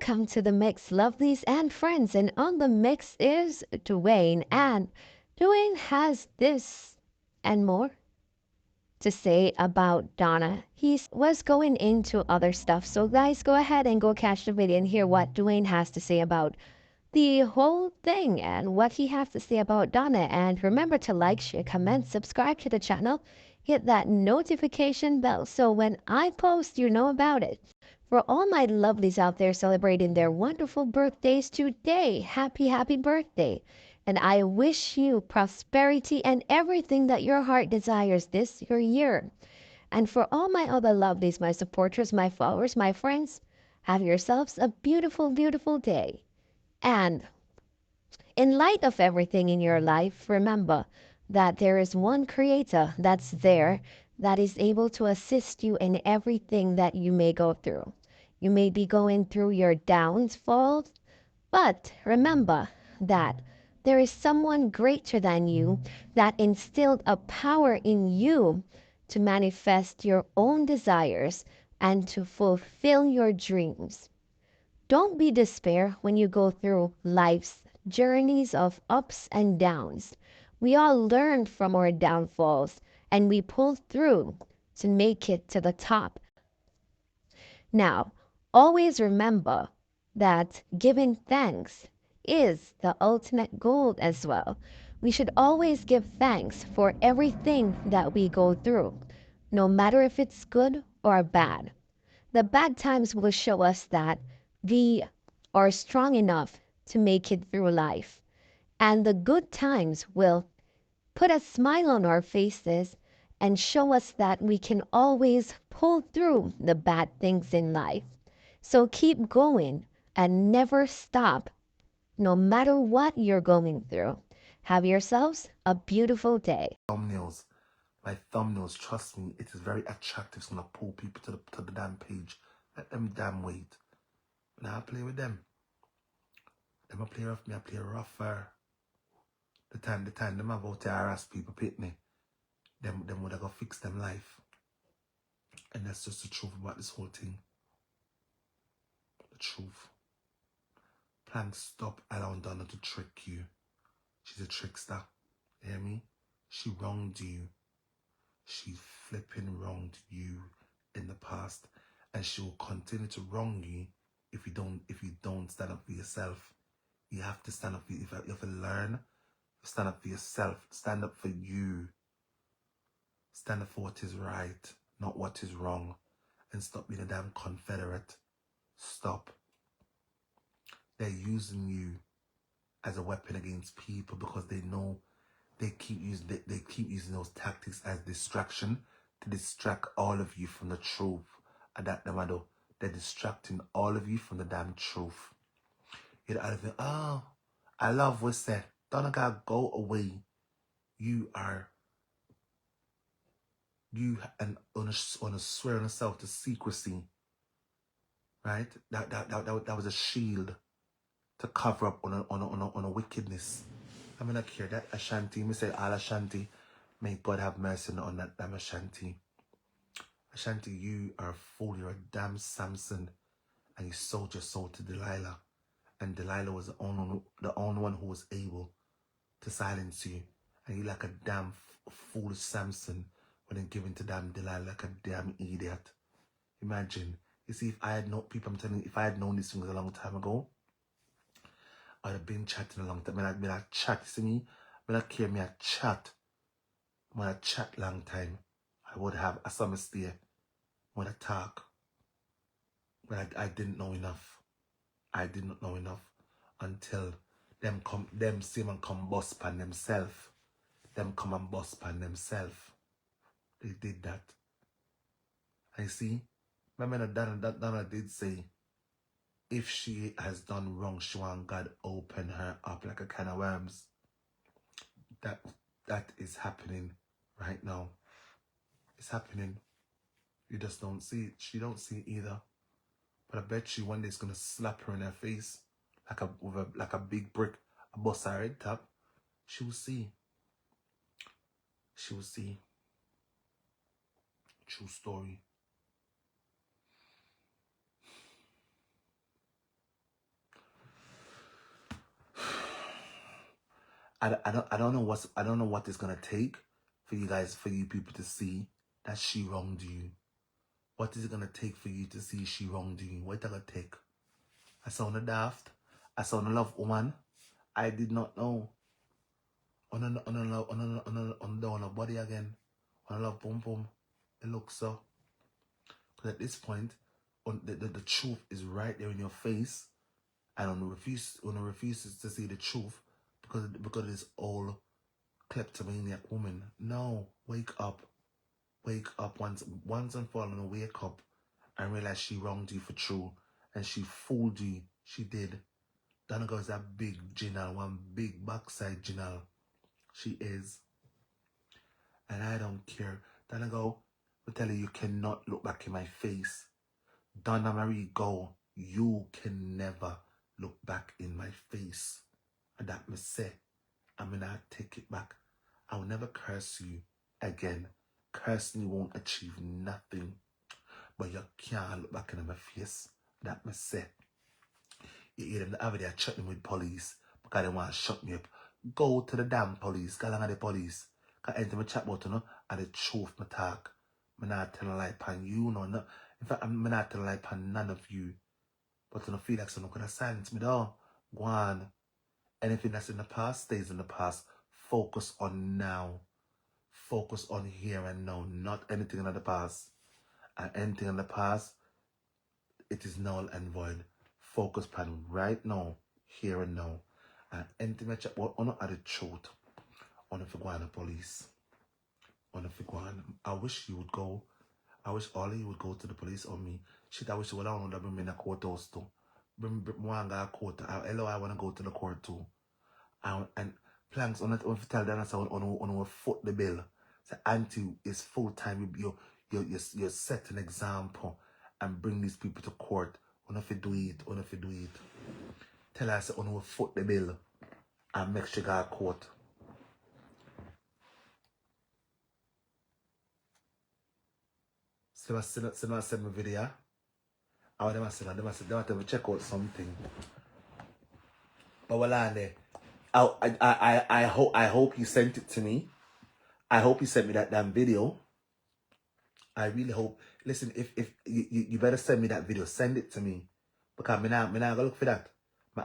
welcome to the mix, lovelies and friends. And on the mix is Dwayne, and Dwayne has this and more to say about Donna. He was going into other stuff. So, guys, go ahead and go catch the video and hear what Dwayne has to say about the whole thing and what he has to say about Donna. And remember to like, share, comment, subscribe to the channel, hit that notification bell so when I post, you know about it. For all my lovelies out there celebrating their wonderful birthdays today, happy, happy birthday. And I wish you prosperity and everything that your heart desires this your year. And for all my other lovelies, my supporters, my followers, my friends, have yourselves a beautiful, beautiful day. And in light of everything in your life, remember that there is one creator that's there that is able to assist you in everything that you may go through. You may be going through your downfalls, but remember that there is someone greater than you that instilled a power in you to manifest your own desires and to fulfill your dreams. Don't be despair when you go through life's journeys of ups and downs. We all learn from our downfalls and we pull through to make it to the top. Now, always remember that giving thanks is the ultimate goal as well. We should always give thanks for everything that we go through, no matter if it's good or bad. The bad times will show us that we are strong enough to make it through life. And the good times will put a smile on our faces and show us that we can always pull through the bad things in life. So keep going and never stop, no matter what you're going through. Have yourselves a beautiful day. Thumbnails, my thumbnails, trust me, it is very attractive. It's gonna pull people to the damn page. Let them damn wait. Now I play with them. Them I play rough, me I play rougher. The time them about to harass people, pit me. Them would have go fix them life. And that's just the truth about this whole thing. The truth. Plan stop allowing Donna to trick you. She's a trickster. You hear me? She wronged you. She flipping wronged you in the past, and she will continue to wrong you if you don't stand up for yourself. You have to stand up for you have to learn. Stand up for yourself. Stand up for you. Stand up for what is right, not what is wrong. And stop being a damn Confederate. Stop. They're using you as a weapon against people because they know they keep using those tactics as distraction to distract all of you from the truth. And that them I do. They're distracting all of you from the damn truth. You're out of it. Oh, I love what's said. Donna gotta go away. You and on a swear on yourself to secrecy, right? That was a shield to cover up on a wickedness. I'm not care that Ashanti. Me say all Ashanti. May God have mercy on that damn Ashanti. Ashanti, you are a fool. You're a damn Samson, and you sold your soul to Delilah, and Delilah was the only one who was able to silence you, and you like a damn foolish Samson when then given to damn Delilah like a damn idiot. Imagine. You see, if I had known people, I'm telling you, if I had known these things a long time ago, I'd have been chatting a long time. I chat, you see me? When I care me, I chat. When I chat long time, I would have a summer stay. When I talk. But I didn't know enough. I did not know enough until them see man come bust pan themselves. Them come and bust pan themselves. They did that. I see. Remember that Donna did say, if she has done wrong, she want God open her up like a can of worms. That is happening right now. It's happening. You just don't see it. She don't see it either. But I bet you one day it's gonna slap her in her face like a big brick, a bust her head top. She will see. She will see. True story. I don't know what it's gonna take for you people to see that she wronged you. What is it gonna take for you to see she wronged you? What it gonna take? I sound a daft. I sound a love woman. I did not know. On the body again. On a love boom boom. It looks so. Because at this point, the truth is right there in your face, and on refuses to see the truth because of this old kleptomaniac woman. No, wake up once and for all, and wake up and realize she wronged you for true, and she fooled you. She did. Donna is a big general, one big backside general. She is, and I don't care. Donna I tell you cannot look back in my face. Donna Marie go, you can never look back in my face. And that me say, I'm gonna take it back. I will never curse you again. Cursing you won't achieve nothing. But you can't look back in my face. That me say. You hear them the other day chatting with police because they want to shut me up. Go to the damn police. Go along to the police. Because enter my chat button and the truth my talk. I'm not telling a lie upon you, no. In fact, I'm not telling a lie upon none of you. But I don't feel like someone could have silenced me though. Go on. Anything that's in the past stays in the past. Focus on now. Focus on here and now. Not anything in the past. And anything in the past, it is null and void. Focus on right now, here and now. And anything that you want to add the truth. On if you go on the police. On if you go on. I wish you would go. I wish all of you would go to the police on me. Shit, I wish you would have bring me in a courthouse too. Bring me a court. Hello, I want to go to the court too. And planks on it, if you tell them on foot the bill. So auntie is full time. You set an example and bring these people to court. On if you do it. Tell us on foot the bill and make sure you go to court. So I send me video. I want them to they want to check out something. But well, I hope you sent it to me. I hope you sent me that damn video. I really hope. Listen, if you better send me that video, send it to me. Because I'm not gonna look for that.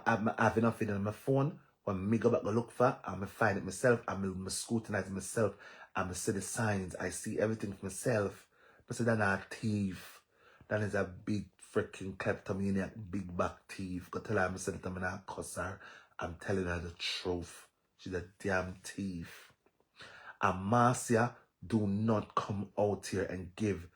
I have enough video on my phone. When me go back to look for, I'm gonna find it myself. I'm gonna scrutinize it myself. I'm gonna see the signs. I see everything for myself. But so that's not a thief. That is a big freaking kleptomaniac, big back thief. Go tell her I'm saying that I'm not a cusser. I'm telling her the truth. She's a damn thief. And Marcia, do not come out here and give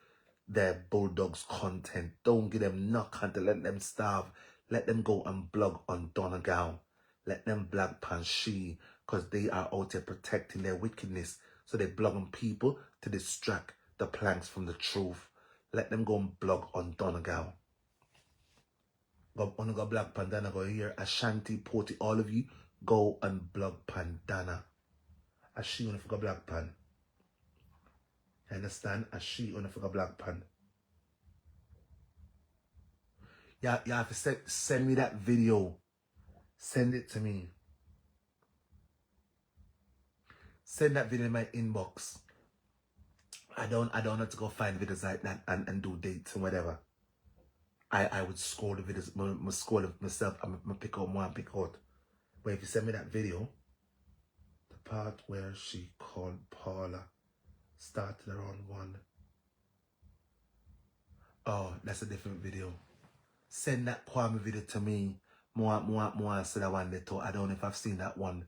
their bulldogs content. Don't give them no content. Let them starve. Let them go and blog on Donna. Let them blog Panshi, because they are out here protecting their wickedness. So they blog on people to distract the planks from the truth. Let them go and blog on Donna. Go on go blog Pandana. Go here. Ashanti, Porty, all of you, go and blog Pandana. As she on the black pan. You understand? As she on the black pan. Yeah, you have to send me that video. Send it to me. Send that video in my inbox. I don't have to go find videos like that and do dates and whatever. I would score the videos, score it myself. I'm pick out one, pick out. But if you send me that video, the part where she called Paula started around 1. Oh, that's a different video. Send that Kwame video to me. More say that one there too. I don't know if I've seen that one.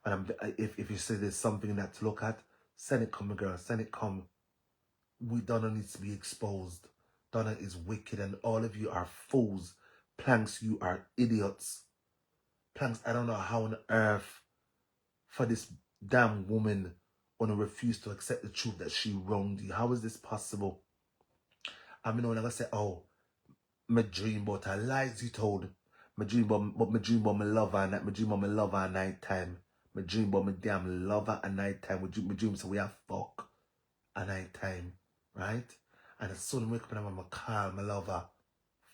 And if you say there's something that to look at, send it come, girl. Send it come. Donna needs to be exposed. Donna is wicked and all of you are fools. Planks, you are idiots. Planks, I don't know how on earth for this damn woman wanna refuse to accept the truth that she wronged you. How is this possible? I mean, when I say, oh, my dream about her lies you told. My dream about my lover and my dream about my lover at night time. My dream about my damn lover at night time. My dream so we have fuck at night time, right? And as soon as I wake up and I'm gonna call my lover.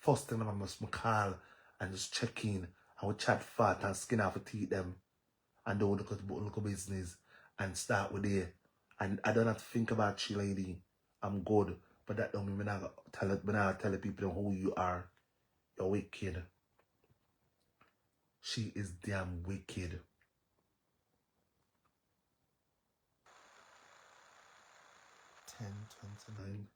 First thing I'm gonna call and just check in and we chat fat and skin off the teeth them. and don't look at local business and start with there. And I don't have to think about you, lady. I'm good. But that don't mean when I tell people who you are. You're wicked. She is damn wicked. $10.29.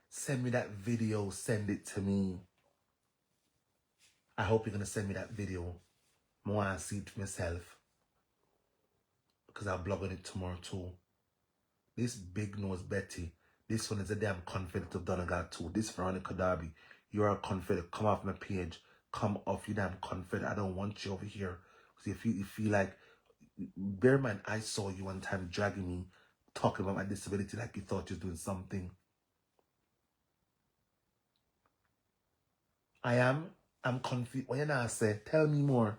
Send me that video. Send it to me. I hope you're going to send me that video. I want to see it for myself. Because I'll blog on it tomorrow too. This big nose Betty. This one is a damn confident of Donna too. This Veronica Darby. You're a confident. Come off my page. Come off, you damn confident. I don't want you over here. Because you feel like, bear in mind, I saw you one time dragging me, talking about my disability like you thought you was doing something. I'm confused. When I say, tell me more.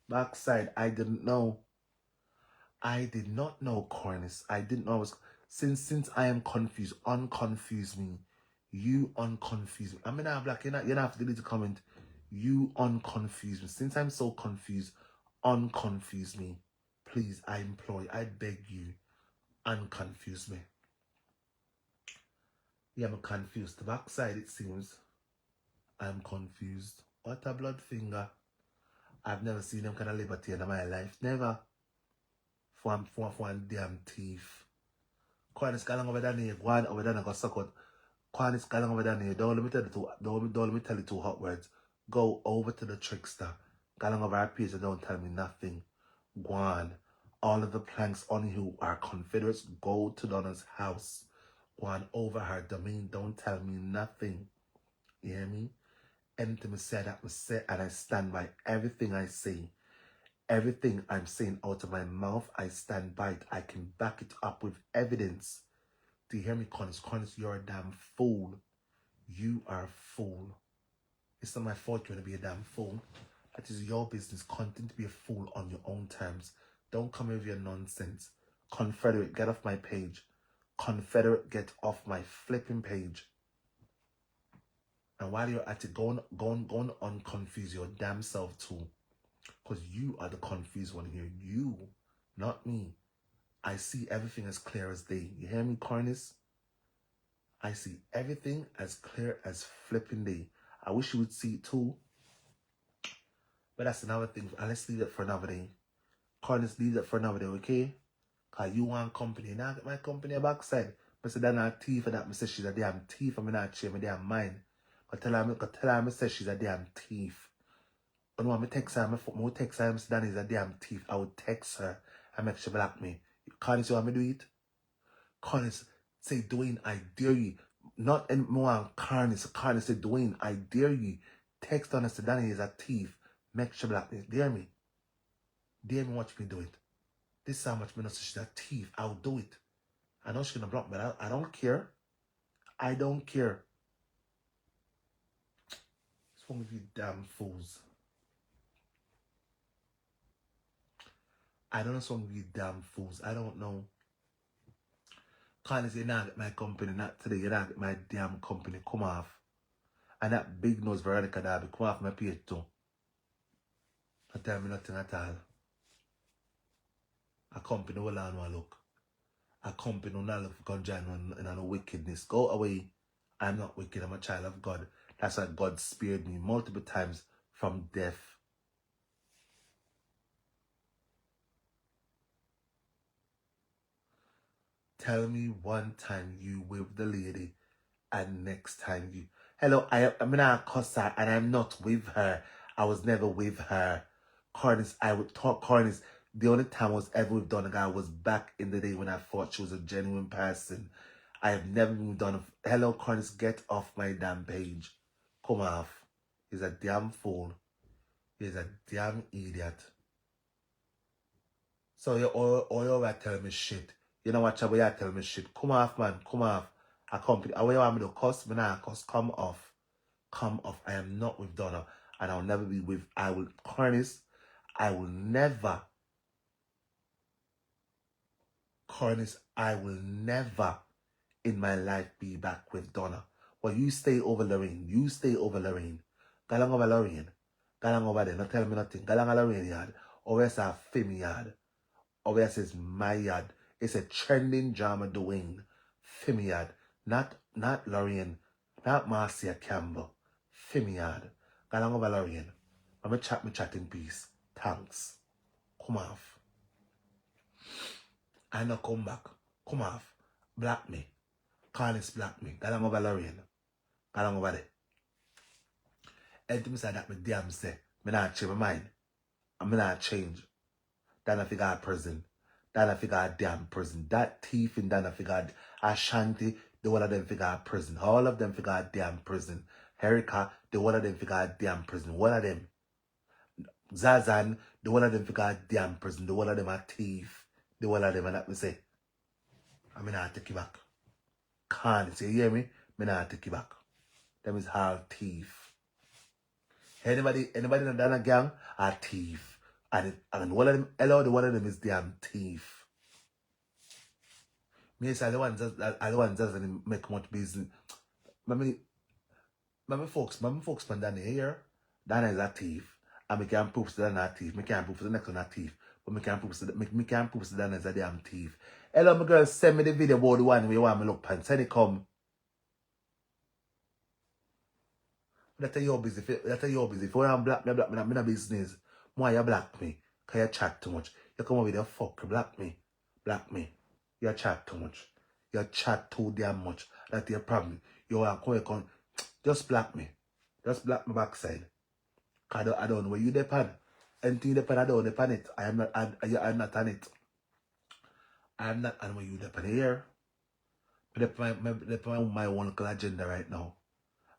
Backside, I didn't know. I did not know, Cornice. I didn't know I was... Since I am confused, unconfuse me. You unconfuse me. I mean, I'm black. You don't have to delete the comment. You unconfuse me. Since I'm so confused, unconfuse me. Please, I implore you. I beg you, unconfuse me. Yeah, I'm confused. The backside, it seems. I'm confused. What a blood finger. I've never seen them kind of liberty in my life. Never. For one damn thief. Cornice galang over there, go on over there and go suck out. Cornice galang over there, don't let me tell you two hot words. Go over to the trickster. Galang over our page and don't tell me nothing. Go on. All of the planks on who are Confederates, go to Donna's house. Go on over her domain, don't tell me nothing. You hear me? Anything I say that I say, and I stand by everything I say. Everything I'm saying out of my mouth, I stand by it. I can back it up with evidence. Do you hear me, Cornice? Cornice, you're a damn fool. You are a fool. It's not my fault you're going to be a damn fool. That is your business. Continue to be a fool on your own terms. Don't come with your nonsense. Confederate, get off my page. Confederate, get off my flipping page. And while you're at it, go on unconfuse your damn self too. Because you are the confused one here. You, not me. I see everything as clear as day. You hear me, Cornice? I see everything as clear as flipping day. I wish you would see it too. But that's another thing. Let's leave it for another day. Cornice, leave it for another day, okay? Because you want company. Now I get my company backside. But say that not thief for that. I say she's a damn thief. I'm not change my damn mind. But tell her I say she's a damn thief. I know I text her, I text her, Mr. Danny is a damn thief. I would text her and make sure block me. Cornice, you want me to do it? Cornice, say, Dwayne, I dare you. Not anymore, Cornice. Cornice, say, Dwayne, I dare you. Text on Mr. Danny is a thief. Make sure block me. Dare me. Dare me, watch me do it. This is how much me know she's a thief. I'll do it. I know she's going to block me, but I don't care. I don't care. What's wrong with you damn fools? I don't know some of you damn fools. I don't know. Can't say, nah, get my company. Not today. You're not get my damn company. Come off. And that big nose Veronica Darby, come off my page too. Not tell me nothing at all. A company will on one look. A company will not look for conjoin in a wickedness. Go away. I'm not wicked. I'm a child of God. That's why God spared me multiple times from death. Tell me one time you with the lady and next time you... Hello, I'm in a cuss her and I'm not with her. I was never with her. Cornice, I would talk Cornice. The only time I was ever with Donna was back in the day when I thought she was a genuine person. I have never been with Donna. Hello, Cornice, get off my damn page. Come off. He's a damn fool. He's a damn idiot. So you're all telling me shit. You know what, you're telling me shit. Come off, man. Come off. I company. I want me to cuss. Me now cuss. Come off. Come off. I am not with Donna. And I'll never be with... I will... Cornice. I will never... Cornice. I will never in my life be back with Donna. Well, you stay over Lorraine. You stay over Lorraine. Go along over Lorraine. Galang over there, not tell me nothing. Galang ala rain yard. Over there say Femi yard. Over there says my yard. It's a trending drama Dwayne. Femi yard. Not Lorraine. Not Marcia Campbell. Femi yard. Galang over Lorraine. I'm chat in peace. Thanks. Come off. I not come back. Come off. Black me. Carlos black me. Galang over Lorraine. Galang over there. Anything say that me damn say. Me not change my mind. I'm not change. Donna figure prison. Donna figure damn prison. That thief in Donna figure Ashanti, the one of them figure prison. All of them figure damn prison. Erica, the one of them figure damn prison. One of them. Zazan, the one of them figure damn prison. The one of them a thief. The one of them, and that me say. I mean, I take you back. Can't say, you hear me? Me not take you back. Them is all thief. Anybody in the Donna gang are thief. And one of them, hello, the one of them is damn thief. Me say the ones that doesn't make much business. My folks from Donna here, Donna is a thief. And me can't prove to Donna a thief. Me can't prove to the next one a thief. But me can't prove to Donna is a damn thief. Hello, my girl, send me the video about the one where you want me look pan. Send it come. That's your busy. If you want black me, I'm in business. Why you black me? Because you chat too much. You come over with your fuck, black me. You chat too much. You chat too damn much. That's your problem. You are going just black me. Just black my backside. Because I don't know where you depend. Anything you depend, I don't depend it. I'm not on it. I'm not on where you depend here. But my own little agenda right now.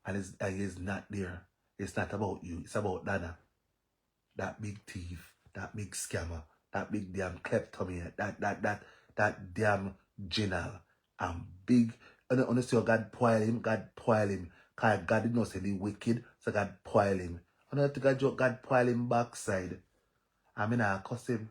And it's not there. It's not about you. It's about Donna. That big thief. That big scammer. That big damn kleptomaniac. That damn general. And big. And honestly, God spoil him. Because God did not say the wicked. So God spoil him. And I think God spoil him backside. I mean, I cuss him.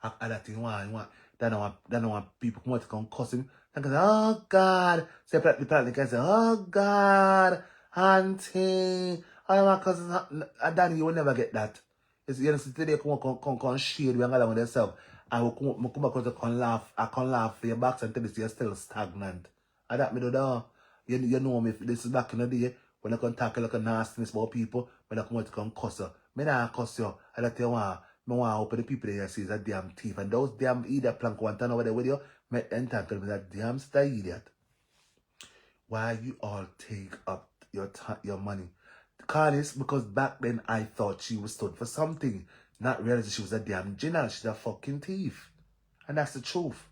I that thing want. Then I want people come out to come cuss him. And say, oh God. Say, the can say, oh God, auntie. I want cousins. And Danny, you will never get that. It's, you know, today come shade we along with yourself. I will come back to come laugh. I can laugh for your backs and tell you you're still stagnant. And that me do that. You know me, this is back in the day when I can talk like a nastiness about people, when I come out to come cuss you. Me not cuss you. I let you want. I want to open the people there see is a damn thief. And those damn idiot plank one time over there with you, me entitle me that damn star idiot. Why you all take up your money? Carlos, because back then I thought she was stood for something. Not realizing she was a damn general. She's a fucking thief. And that's the truth.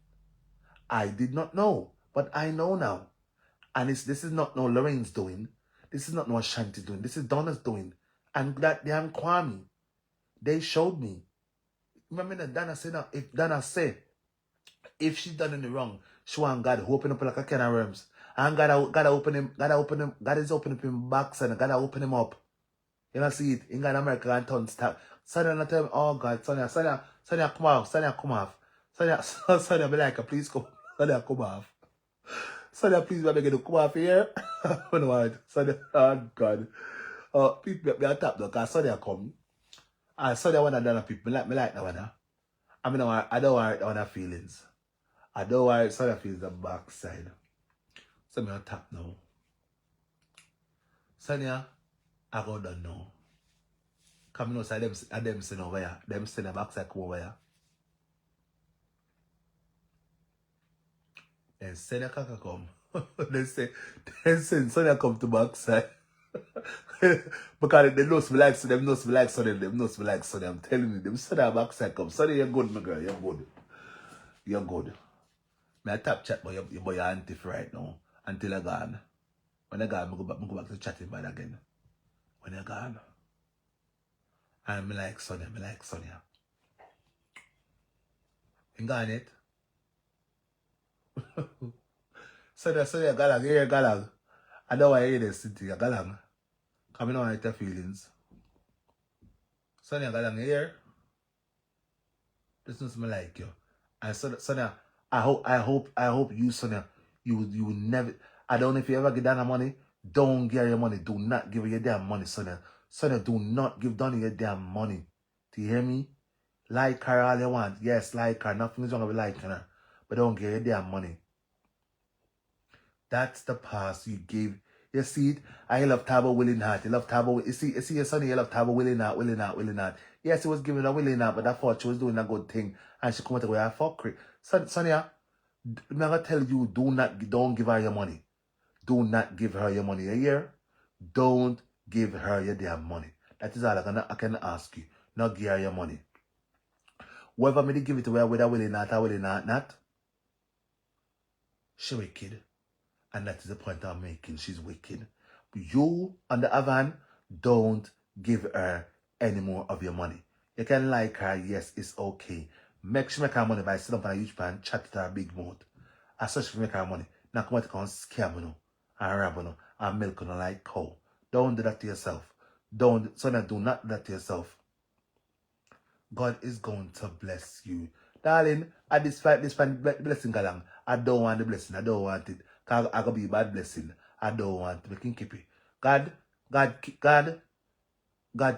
I did not know. But I know now. And this is not no Lorraine's doing. This is not no Ashanti doing. This is Donna's doing. And that damn Kwame. They showed me. Remember that Donna said that if Donna said if she done any wrong, she want God to open up like a can of worms. And God open him, God is opening up him back and God open him up. You know see it in God America and turn stop. Sonia tell me, oh God, Sonia come off. Sonia be like, please come. Sonia come off. Sonia, please be begging to come off here. I don't want Sonia, oh God. People be on top though, because Sonia come. I saw that one and done people. Me like that one. I mean, I don't want other feelings. I don't want Sonia feels the backside. So me on top now. Sonia, I go done now. Come outside them sitting over here. Them sitting the backside come over here. Then Sonia can come. Then Sonia come to backside. Because they know me like so them knows me like so them knows me like so them. I'm telling you, them so that backside come. Sorry, you're good, my girl. You're good. Me I tap chat but your auntie for right now. Until I gone. When I gone, I go back to chatting about again. When I gone. And me like Sonia. You gone it? Sonia, galang, here, galang. I don't want to hear this city, galang. Come on, hurt your feelings. Sonia, galang here. This is me like you. And Sonia, I hope you, Sonia, you will never. I don't know if you ever get down the money. Don't give her your money. Do not give her your damn money, Sonia. Son, do not give Donna your damn money. Do you hear me? Like her all you want. Yes, like her. Nothing is wrong with liking her. But don't give your damn money. That's the past you gave. You see it? I love Tabo willing heart. You love Tabo. You see your son, you love Tabo willing heart. Yes, he was giving a willing heart, but I thought she was doing a good thing. And she come out the way I fuckery. Sonia, I'm gonna tell you, don't give her your money. Do not give her your money. You hear? Don't give her your damn money. That is all I can ask you. Not give her your money. Whoever made give it to her, whether willing or not, she wicked. And that is the point I'm making. She's wicked. You, on the other hand, don't give her any more of your money. You can like her, yes, it's okay. Make sure make her money by sitting up on a huge pan, chat to her big mouth. As such, make her money. Now come out and scam you, and rob you, and milk you like cow. Don't do that to yourself. Do not do that to yourself. God is going to bless you. Darling, at this blessing along, I don't want the blessing. I don't want it. Because I going to be a bad blessing. I don't want to make keep it. God,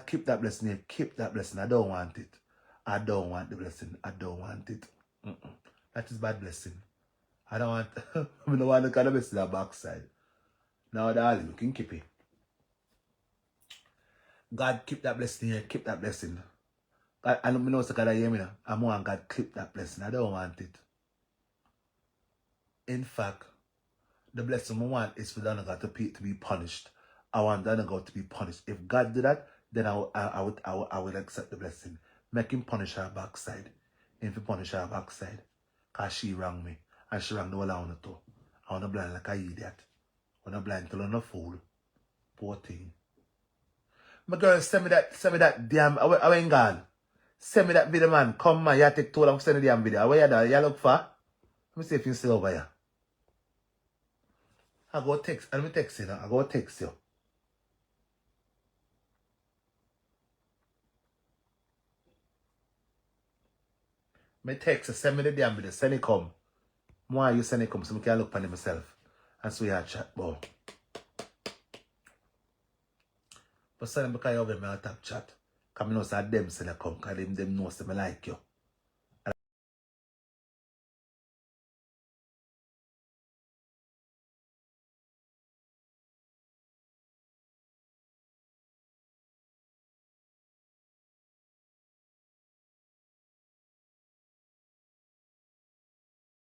keep that blessing here. Keep that blessing. I don't want it. I don't want the blessing. I don't want it. That is bad blessing. I don't want, I don't want the kind of blessing on the backside. Now, darling, you can keep it. God, keep that blessing here. Keep that blessing. God, I don't know what's God hear me now. I want God clip that blessing. I don't want it. In fact, the blessing I want is for Donna God to be punished. I want Donna God to be punished. If God did that, then I would accept the blessing. Make him punish her backside. If he punish her backside, because she wrong me. And she wrong the whole I want to do. I want to blind like an idiot. I want to blind till I'm a fool. Poor thing. My girl, send me that damn, I ain't gone. Send me that video, man. Come, man. You take too long to send the damn video. Where you there? You look for? Let me see if you're still over here. I go text. Let me text you now. I go text you. Me text you. Send me the damn video. Send it come. Why you send it come so I can look on it myself. And so you chat, boy. But send them because you have me on top chat. Because I know that them send it come. Because them know that I like you.